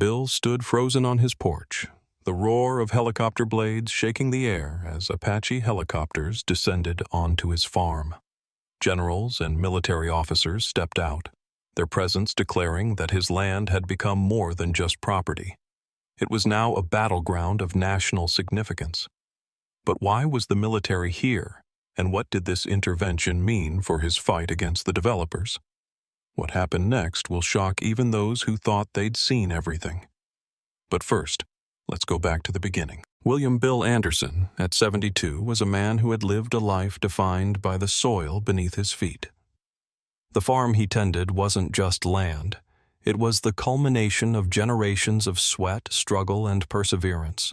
Bill stood frozen on his porch, the roar of helicopter blades shaking the air as Apache helicopters descended onto his farm. Generals and military officers stepped out, their presence declaring that his land had become more than just property. It was now a battleground of national significance. But why was the military here, and what did this intervention mean for his fight against the developers? What happened next will shock even those who thought they'd seen everything. But first, let's go back to the beginning. William Bill Anderson, at 72, was a man who had lived a life defined by the soil beneath his feet. The farm he tended wasn't just land. It was the culmination of generations of sweat, struggle, and perseverance.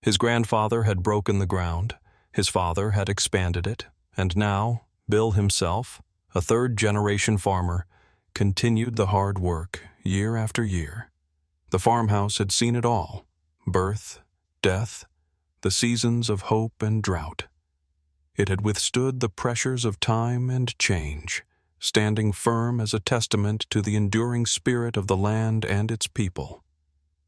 His grandfather had broken the ground, his father had expanded it, and now, Bill himself, a third-generation farmer, continued the hard work year after year. The farmhouse had seen it all: birth, death, the seasons of hope and drought. It had withstood the pressures of time and change, standing firm as a testament to the enduring spirit of the land and its people.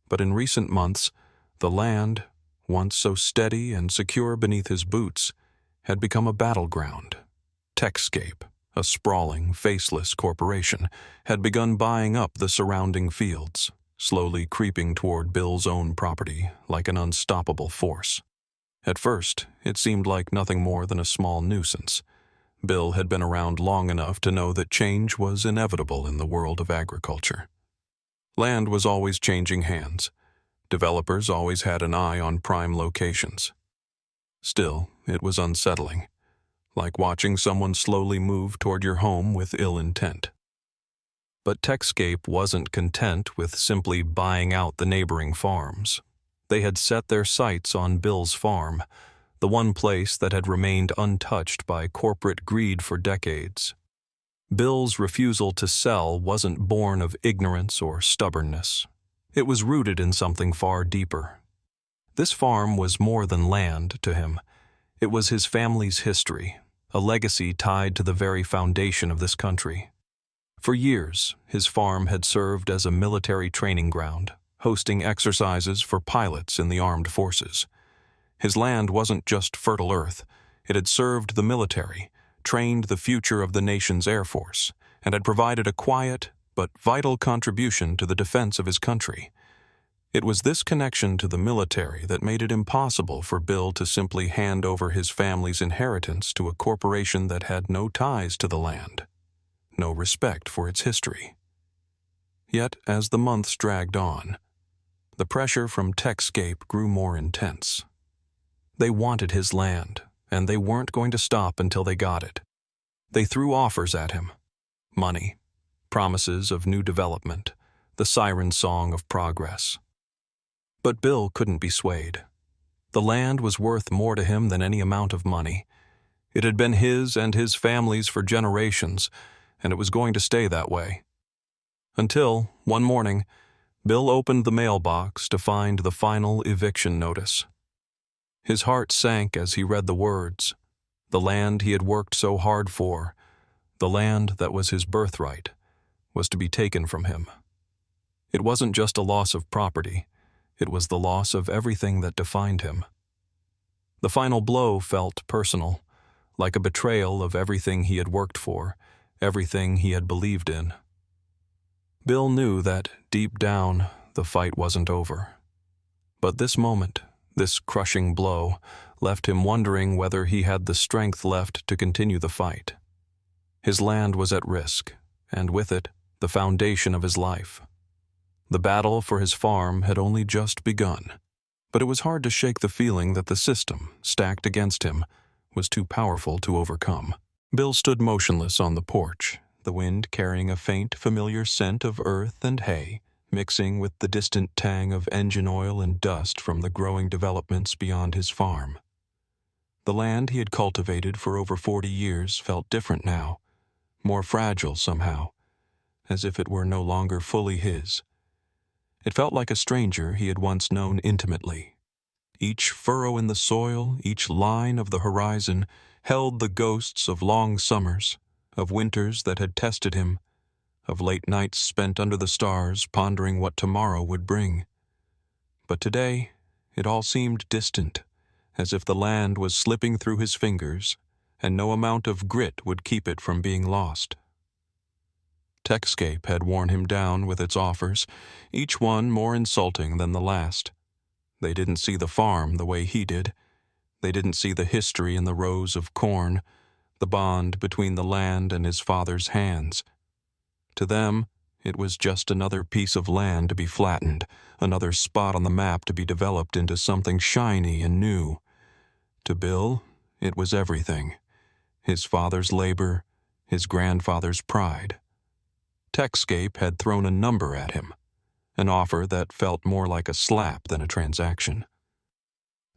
But in recent months, the land, once so steady and secure beneath his boots, had become a battleground. Techscape, a sprawling, faceless corporation, had begun buying up the surrounding fields, slowly creeping toward Bill's own property like an unstoppable force. At first, it seemed like nothing more than a small nuisance. Bill had been around long enough to know that change was inevitable in the world of agriculture. Land was always changing hands. Developers always had an eye on prime locations. Still, it was unsettling, like watching someone slowly move toward your home with ill intent. But Techscape wasn't content with simply buying out the neighboring farms. They had set their sights on Bill's farm, the one place that had remained untouched by corporate greed for decades. Bill's refusal to sell wasn't born of ignorance or stubbornness. It was rooted in something far deeper. This farm was more than land to him. It was his family's history, a legacy tied to the very foundation of this country. For years, his farm had served as a military training ground, hosting exercises for pilots in the armed forces. His land wasn't just fertile earth. It had served the military, trained the future of the nation's Air Force, and had provided a quiet but vital contribution to the defense of his country. It was this connection to the military that made it impossible for Bill to simply hand over his family's inheritance to a corporation that had no ties to the land, no respect for its history. Yet, as the months dragged on, the pressure from Techscape grew more intense. They wanted his land, and they weren't going to stop until they got it. They threw offers at him: money, promises of new development, the siren song of progress. But Bill couldn't be swayed. The land was worth more to him than any amount of money. It had been his and his family's for generations, and it was going to stay that way. Until, one morning, Bill opened the mailbox to find the final eviction notice. His heart sank as he read the words. The land he had worked so hard for, the land that was his birthright, was to be taken from him. It wasn't just a loss of property. It was the loss of everything that defined him. The final blow felt personal, like a betrayal of everything he had worked for, everything he had believed in. Bill knew that, deep down, the fight wasn't over. But this moment, this crushing blow, left him wondering whether he had the strength left to continue the fight. His land was at risk, and with it, the foundation of his life. The battle for his farm had only just begun, but it was hard to shake the feeling that the system, stacked against him, was too powerful to overcome. Bill stood motionless on the porch, the wind carrying a faint, familiar scent of earth and hay, mixing with the distant tang of engine oil and dust from the growing developments beyond his farm. The land he had cultivated for over 40 years felt different now, more fragile somehow, as if it were no longer fully his. It felt like a stranger he had once known intimately. Each furrow in the soil, each line of the horizon, held the ghosts of long summers, of winters that had tested him, of late nights spent under the stars pondering what tomorrow would bring. But today, it all seemed distant, as if the land was slipping through his fingers, and no amount of grit would keep it from being lost. Techscape had worn him down with its offers, each one more insulting than the last. They didn't see the farm the way he did. They didn't see the history in the rows of corn, the bond between the land and his father's hands. To them, it was just another piece of land to be flattened, another spot on the map to be developed into something shiny and new. To Bill, it was everything. His father's labor, his grandfather's pride. Techscape had thrown a number at him, an offer that felt more like a slap than a transaction.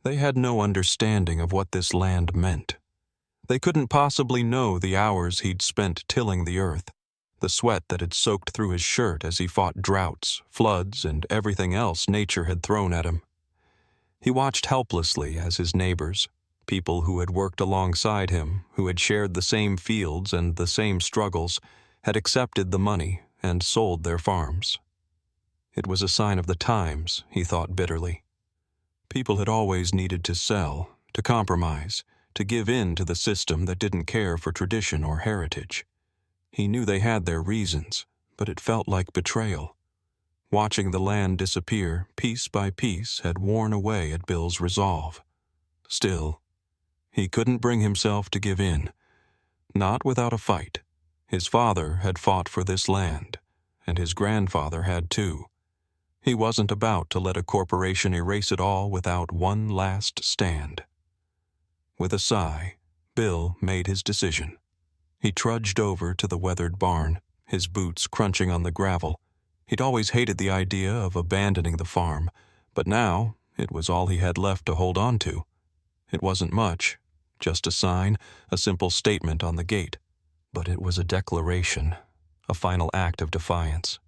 They had no understanding of what this land meant. They couldn't possibly know the hours he'd spent tilling the earth, the sweat that had soaked through his shirt as he fought droughts, floods, and everything else nature had thrown at him. He watched helplessly as his neighbors, people who had worked alongside him, who had shared the same fields and the same struggles, had accepted the money and sold their farms. It was a sign of the times, he thought bitterly. People had always needed to sell, to compromise, to give in to the system that didn't care for tradition or heritage. He knew they had their reasons, but it felt like betrayal. Watching the land disappear piece by piece had worn away at Bill's resolve. Still, he couldn't bring himself to give in. Not without a fight. His father had fought for this land, and his grandfather had too. He wasn't about to let a corporation erase it all without one last stand. With a sigh, Bill made his decision. He trudged over to the weathered barn, his boots crunching on the gravel. He'd always hated the idea of abandoning the farm, but now it was all he had left to hold on to. It wasn't much, just a sign, a simple statement on the gate. But it was a declaration, a final act of defiance.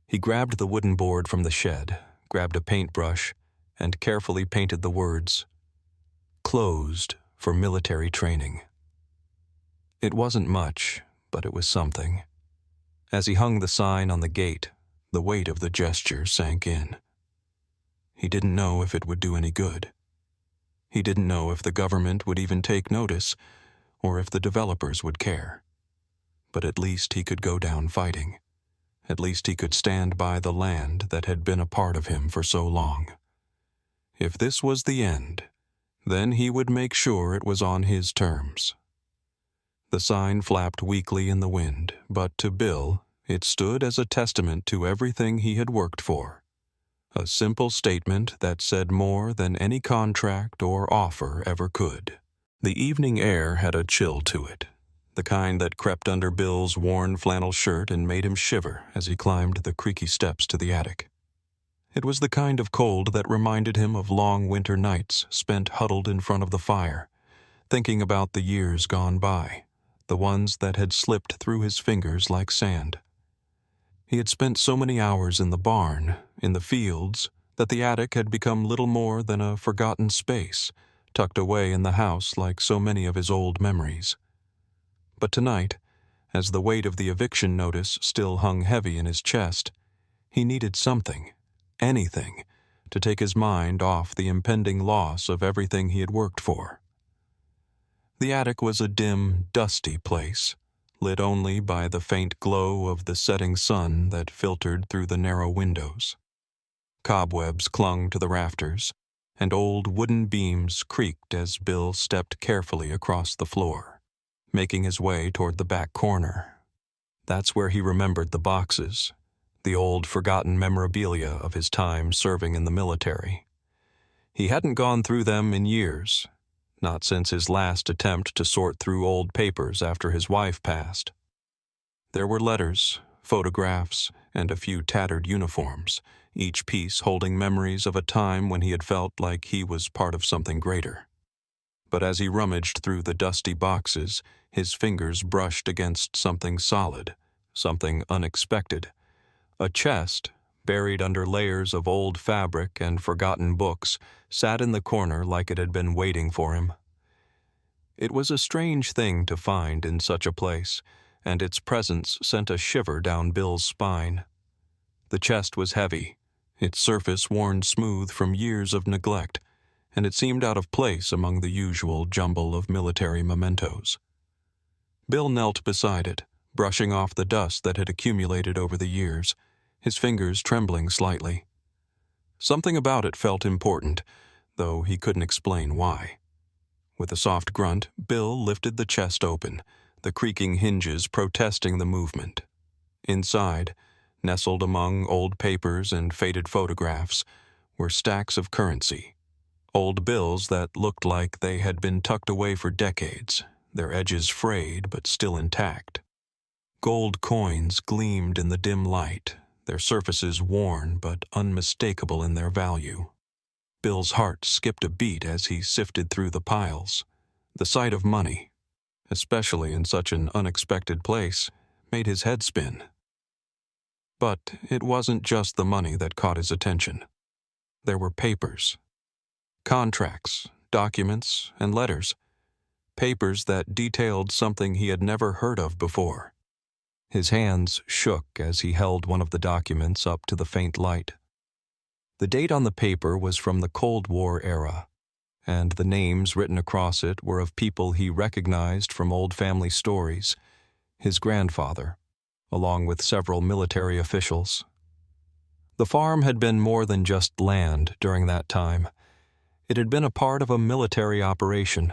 He grabbed the wooden board from the shed, grabbed a paintbrush, and carefully painted the words, "Closed for military training." It wasn't much, but it was something. As he hung the sign on the gate, the weight of the gesture sank in. He didn't know if it would do any good. He didn't know if the government would even take notice, or if the developers would care. But at least he could go down fighting. At least he could stand by the land that had been a part of him for so long. If this was the end, then he would make sure it was on his terms. The sign flapped weakly in the wind, but to Bill, it stood as a testament to everything he had worked for. A simple statement that said more than any contract or offer ever could. The evening air had a chill to it, the kind that crept under Bill's worn flannel shirt and made him shiver as he climbed the creaky steps to the attic. It was the kind of cold that reminded him of long winter nights spent huddled in front of the fire, thinking about the years gone by, the ones that had slipped through his fingers like sand. He had spent so many hours in the barn, in the fields, that the attic had become little more than a forgotten space, tucked away in the house like so many of his old memories. But tonight, as the weight of the eviction notice still hung heavy in his chest, he needed something, anything, to take his mind off the impending loss of everything he had worked for. The attic was a dim, dusty place, lit only by the faint glow of the setting sun that filtered through the narrow windows. Cobwebs clung to the rafters, and old wooden beams creaked as Bill stepped carefully across the floor, making his way toward the back corner. That's where he remembered the boxes, the old forgotten memorabilia of his time serving in the military. He hadn't gone through them in years, not since his last attempt to sort through old papers after his wife passed. There were letters, photographs, and a few tattered uniforms, each piece holding memories of a time when he had felt like he was part of something greater. But as he rummaged through the dusty boxes, his fingers brushed against something solid, something unexpected. A chest, buried under layers of old fabric and forgotten books, sat in the corner like it had been waiting for him. It was a strange thing to find in such a place, and its presence sent a shiver down Bill's spine. The chest was heavy, its surface worn smooth from years of neglect, and it seemed out of place among the usual jumble of military mementos. Bill knelt beside it, brushing off the dust that had accumulated over the years, his fingers trembling slightly. Something about it felt important, though he couldn't explain why. With a soft grunt, Bill lifted the chest open, the creaking hinges protesting the movement. Inside, nestled among old papers and faded photographs, were stacks of currency. Old bills that looked like they had been tucked away for decades, their edges frayed but still intact. Gold coins gleamed in the dim light, their surfaces worn but unmistakable in their value. Bill's heart skipped a beat as he sifted through the piles. The sight of money, especially in such an unexpected place, made his head spin. But it wasn't just the money that caught his attention. There were papers. Contracts, documents, and letters. Papers that detailed something he had never heard of before. His hands shook as he held one of the documents up to the faint light. The date on the paper was from the Cold War era, and the names written across it were of people he recognized from old family stories, his grandfather, along with several military officials. The farm had been more than just land during that time. It had been a part of a military operation,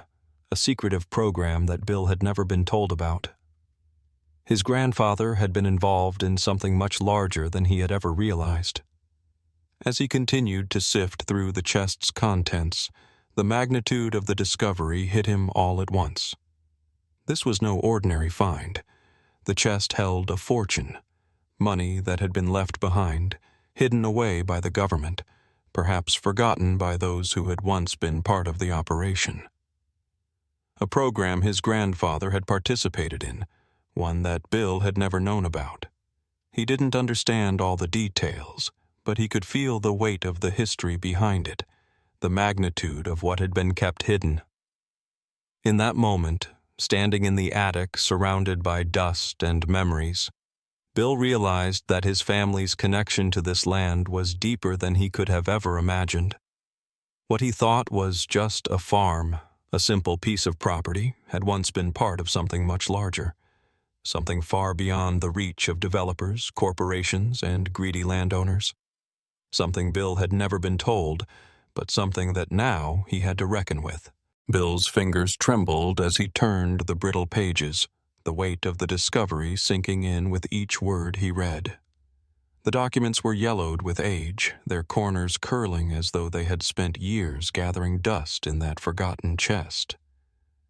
a secretive program that Bill had never been told about. His grandfather had been involved in something much larger than he had ever realized. As he continued to sift through the chest's contents, the magnitude of the discovery hit him all at once. This was no ordinary find. The chest held a fortune, money that had been left behind, hidden away by the government, perhaps forgotten by those who had once been part of the operation. A program his grandfather had participated in, one that Bill had never known about. He didn't understand all the details, but he could feel the weight of the history behind it, the magnitude of what had been kept hidden. In that moment, standing in the attic surrounded by dust and memories, Bill realized that his family's connection to this land was deeper than he could have ever imagined. What he thought was just a farm, a simple piece of property, had once been part of something much larger, something far beyond the reach of developers, corporations, and greedy landowners. Something Bill had never been told, but something that now he had to reckon with. Bill's fingers trembled as he turned the brittle pages, the weight of the discovery sinking in with each word he read. The documents were yellowed with age, their corners curling as though they had spent years gathering dust in that forgotten chest.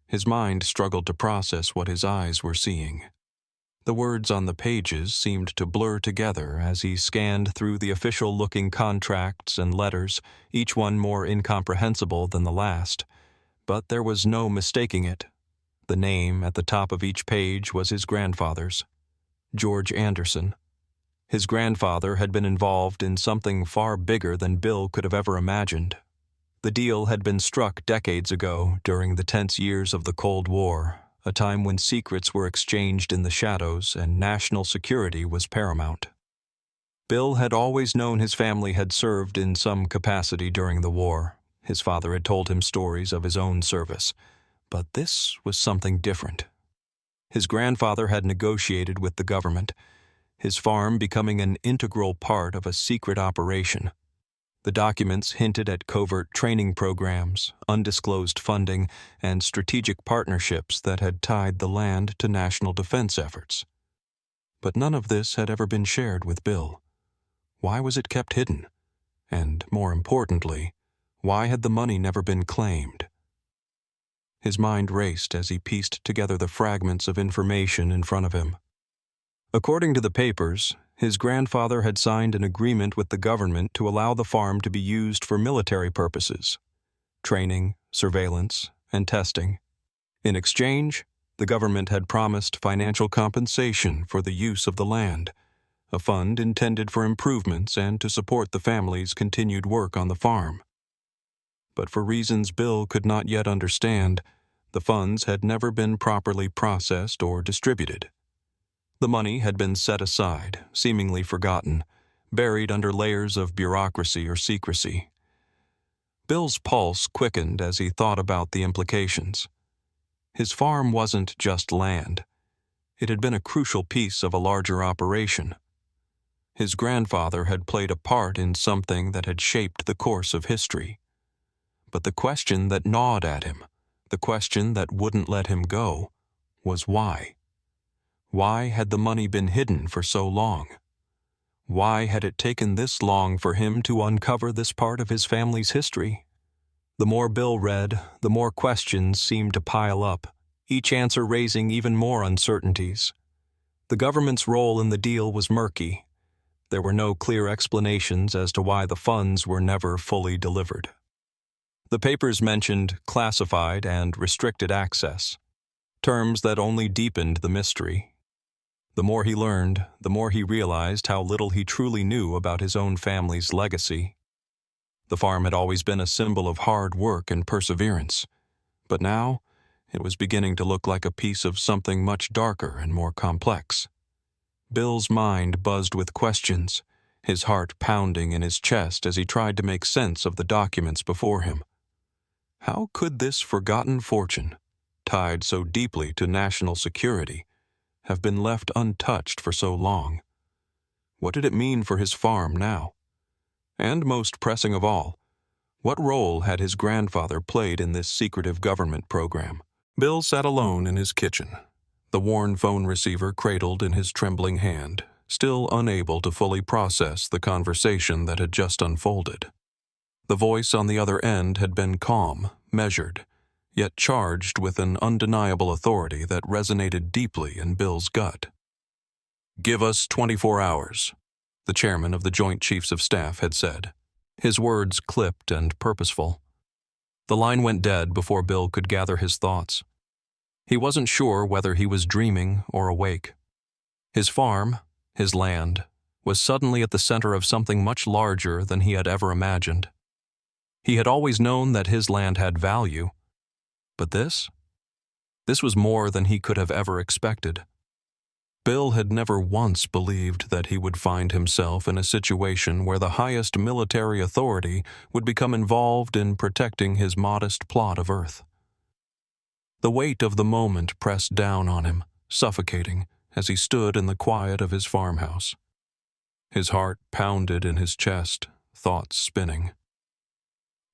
His mind struggled to process what his eyes were seeing. The words on the pages seemed to blur together as he scanned through the official-looking contracts and letters, each one more incomprehensible than the last. But there was no mistaking it. The name at the top of each page was his grandfather's, George Anderson. His grandfather had been involved in something far bigger than Bill could have ever imagined. The deal had been struck decades ago during the tense years of the Cold War, a time when secrets were exchanged in the shadows and national security was paramount. Bill had always known his family had served in some capacity during the war. His father had told him stories of his own service, but this was something different. His grandfather had negotiated with the government, his farm becoming an integral part of a secret operation. The documents hinted at covert training programs, undisclosed funding, and strategic partnerships that had tied the land to national defense efforts. But none of this had ever been shared with Bill. Why was it kept hidden? And, more importantly, why had the money never been claimed? His mind raced as he pieced together the fragments of information in front of him. According to the papers, his grandfather had signed an agreement with the government to allow the farm to be used for military purposes, training, surveillance, and testing. In exchange, the government had promised financial compensation for the use of the land, a fund intended for improvements and to support the family's continued work on the farm. But for reasons Bill could not yet understand, the funds had never been properly processed or distributed. The money had been set aside, seemingly forgotten, buried under layers of bureaucracy or secrecy. Bill's pulse quickened as he thought about the implications. His farm wasn't just land. It had been a crucial piece of a larger operation. His grandfather had played a part in something that had shaped the course of history. But the question that gnawed at him, the question that wouldn't let him go, was why? Why had the money been hidden for so long? Why had it taken this long for him to uncover this part of his family's history? The more Bill read, the more questions seemed to pile up, each answer raising even more uncertainties. The government's role in the deal was murky. There were no clear explanations as to why the funds were never fully delivered. The papers mentioned classified and restricted access, terms that only deepened the mystery. The more he learned, the more he realized how little he truly knew about his own family's legacy. The farm had always been a symbol of hard work and perseverance, but now it was beginning to look like a piece of something much darker and more complex. Bill's mind buzzed with questions, his heart pounding in his chest as he tried to make sense of the documents before him. How could this forgotten fortune, tied so deeply to national security, have been left untouched for so long? What did it mean for his farm now? And most pressing of all, what role had his grandfather played in this secretive government program? Bill sat alone in his kitchen, the worn phone receiver cradled in his trembling hand, still unable to fully process the conversation that had just unfolded. The voice on the other end had been calm, measured, yet charged with an undeniable authority that resonated deeply in Bill's gut. "Give us 24 hours," the chairman of the Joint Chiefs of Staff had said, his words clipped and purposeful. The line went dead before Bill could gather his thoughts. He wasn't sure whether he was dreaming or awake. His farm, his land, was suddenly at the center of something much larger than he had ever imagined. He had always known that his land had value, but this was more than he could have ever expected. Bill had never once believed that he would find himself in a situation where the highest military authority would become involved in protecting his modest plot of earth. The weight of the moment pressed down on him, suffocating, as he stood in the quiet of his farmhouse. His heart pounded in his chest, thoughts spinning.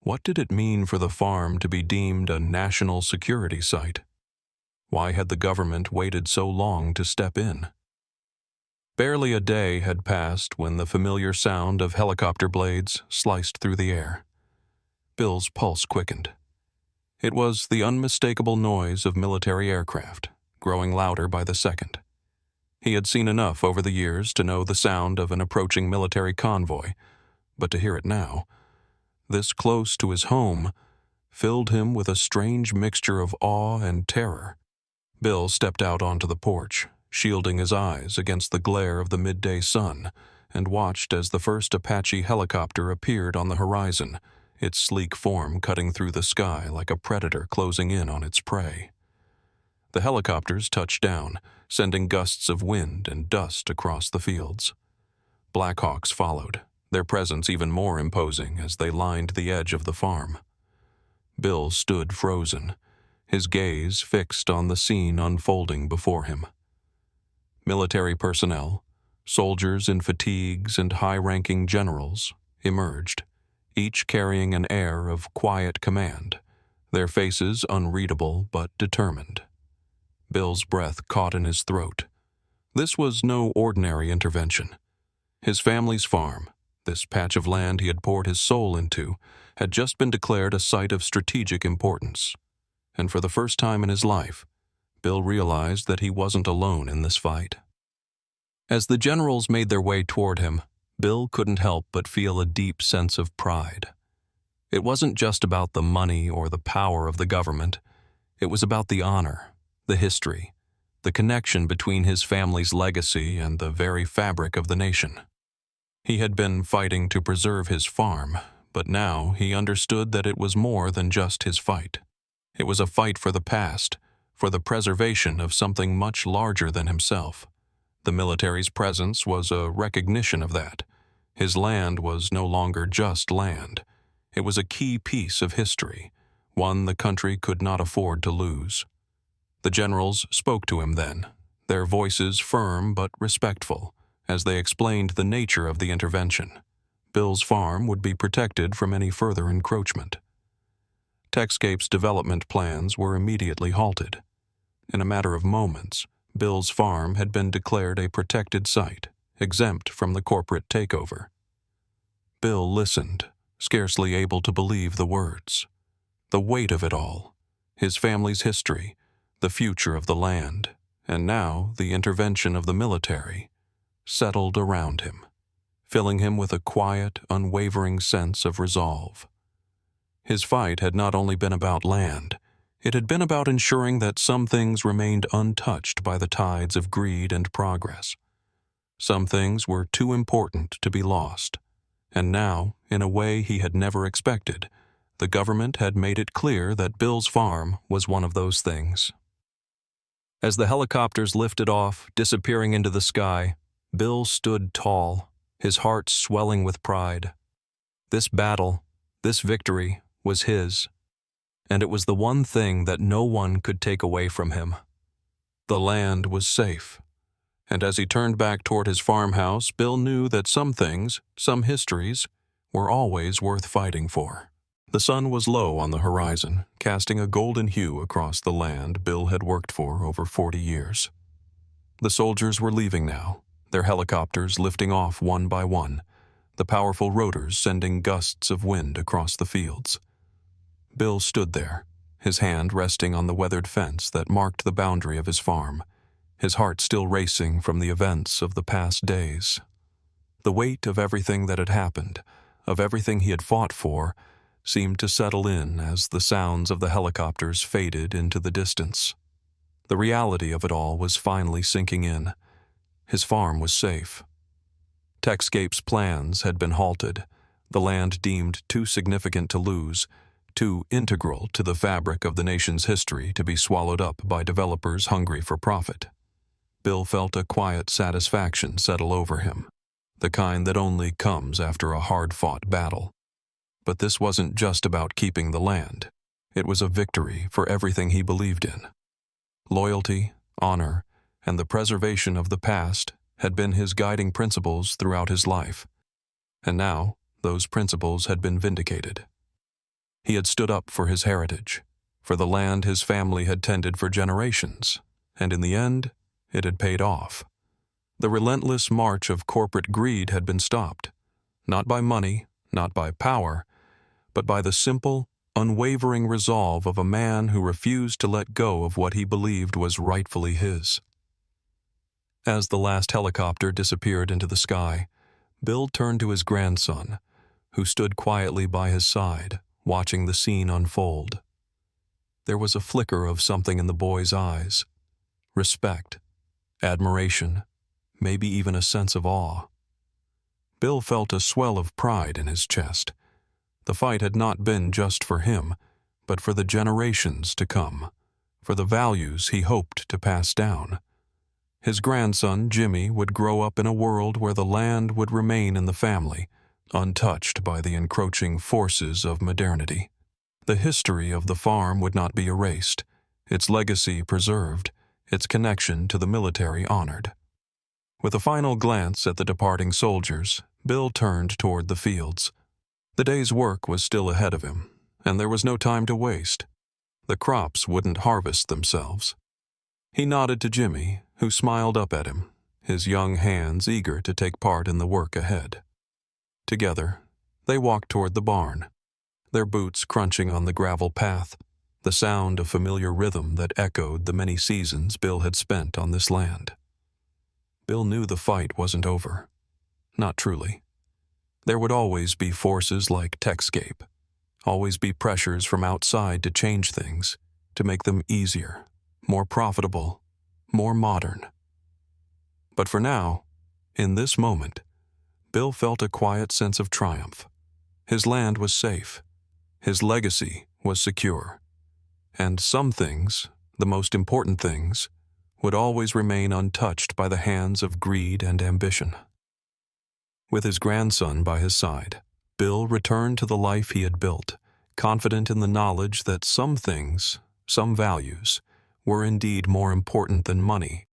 What did it mean for the farm to be deemed a national security site? Why had the government waited so long to step in? Barely a day had passed when the familiar sound of helicopter blades sliced through the air. Bill's pulse quickened. It was the unmistakable noise of military aircraft, growing louder by the second. He had seen enough over the years to know the sound of an approaching military convoy, but to hear it now, this close to his home, filled him with a strange mixture of awe and terror. Bill stepped out onto the porch, shielding his eyes against the glare of the midday sun, and watched as the first Apache helicopter appeared on the horizon, its sleek form cutting through the sky like a predator closing in on its prey. The helicopters touched down, sending gusts of wind and dust across the fields. Blackhawks followed, their presence even more imposing as they lined the edge of the farm. Bill stood frozen, his gaze fixed on the scene unfolding before him. Military personnel, soldiers in fatigues and high-ranking generals, emerged, each carrying an air of quiet command, their faces unreadable but determined. Bill's breath caught in his throat. This was no ordinary intervention. His family's farm, this patch of land he had poured his soul into, had just been declared a site of strategic importance. And for the first time in his life, Bill realized that he wasn't alone in this fight. As the generals made their way toward him, Bill couldn't help but feel a deep sense of pride. It wasn't just about the money or the power of the government. It was about the honor, the history, the connection between his family's legacy and the very fabric of the nation. He had been fighting to preserve his farm, but now he understood that it was more than just his fight. It was a fight for the past, for the preservation of something much larger than himself, The military's presence was a recognition of that. His land was no longer just land. It was a key piece of history, one the country could not afford to lose. The generals spoke to him then, their voices firm but respectful, as they explained the nature of the intervention. Bill's farm would be protected from any further encroachment. Techscape's development plans were immediately halted. In a matter of moments, Bill's farm had been declared a protected site, exempt from the corporate takeover. Bill listened, scarcely able to believe the words. The weight of it all, his family's history, the future of the land, and now the intervention of the military, settled around him, filling him with a quiet, unwavering sense of resolve. His fight had not only been about land, it had been about ensuring that some things remained untouched by the tides of greed and progress. Some things were too important to be lost, and now, in a way he had never expected, the government had made it clear that Bill's farm was one of those things. As the helicopters lifted off, disappearing into the sky, Bill stood tall, his heart swelling with pride. This battle, this victory, was his, and it was the one thing that no one could take away from him. The land was safe, and as he turned back toward his farmhouse, Bill knew that some things, some histories, were always worth fighting for. The sun was low on the horizon, casting a golden hue across the land Bill had worked for over 40 years. The soldiers were leaving now, their helicopters lifting off one by one, the powerful rotors sending gusts of wind across the fields. Bill stood there, his hand resting on the weathered fence that marked the boundary of his farm, his heart still racing from the events of the past days. The weight of everything that had happened, of everything he had fought for, seemed to settle in as the sounds of the helicopters faded into the distance. The reality of it all was finally sinking in. His farm was safe. Techscape's plans had been halted, the land deemed too significant to lose, too integral to the fabric of the nation's history to be swallowed up by developers hungry for profit. Bill felt a quiet satisfaction settle over him, the kind that only comes after a hard-fought battle. But this wasn't just about keeping the land. It was a victory for everything he believed in. Loyalty, honor, and the preservation of the past had been his guiding principles throughout his life. And now, those principles had been vindicated. He had stood up for his heritage, for the land his family had tended for generations, and in the end, it had paid off. The relentless march of corporate greed had been stopped, not by money, not by power, but by the simple, unwavering resolve of a man who refused to let go of what he believed was rightfully his. As the last helicopter disappeared into the sky, Bill turned to his grandson, who stood quietly by his side, watching the scene unfold. There was a flicker of something in the boy's eyes. Respect, admiration, maybe even a sense of awe. Bill felt a swell of pride in his chest. The fight had not been just for him, but for the generations to come, for the values he hoped to pass down. His grandson, Jimmy, would grow up in a world where the land would remain in the family, untouched by the encroaching forces of modernity. The history of the farm would not be erased, its legacy preserved, its connection to the military honored. With a final glance at the departing soldiers, Bill turned toward the fields. The day's work was still ahead of him, and there was no time to waste. The crops wouldn't harvest themselves. He nodded to Jimmy, who smiled up at him, his young hands eager to take part in the work ahead. Together, they walked toward the barn, their boots crunching on the gravel path, the sound of familiar rhythm that echoed the many seasons Bill had spent on this land. Bill knew the fight wasn't over. Not truly. There would always be forces like Techscape, always be pressures from outside to change things, to make them easier, more profitable, more modern. But for now, in this moment, Bill felt a quiet sense of triumph. His land was safe. His legacy was secure. And some things, the most important things, would always remain untouched by the hands of greed and ambition. With his grandson by his side, Bill returned to the life he had built, confident in the knowledge that some things, some values, were indeed more important than money.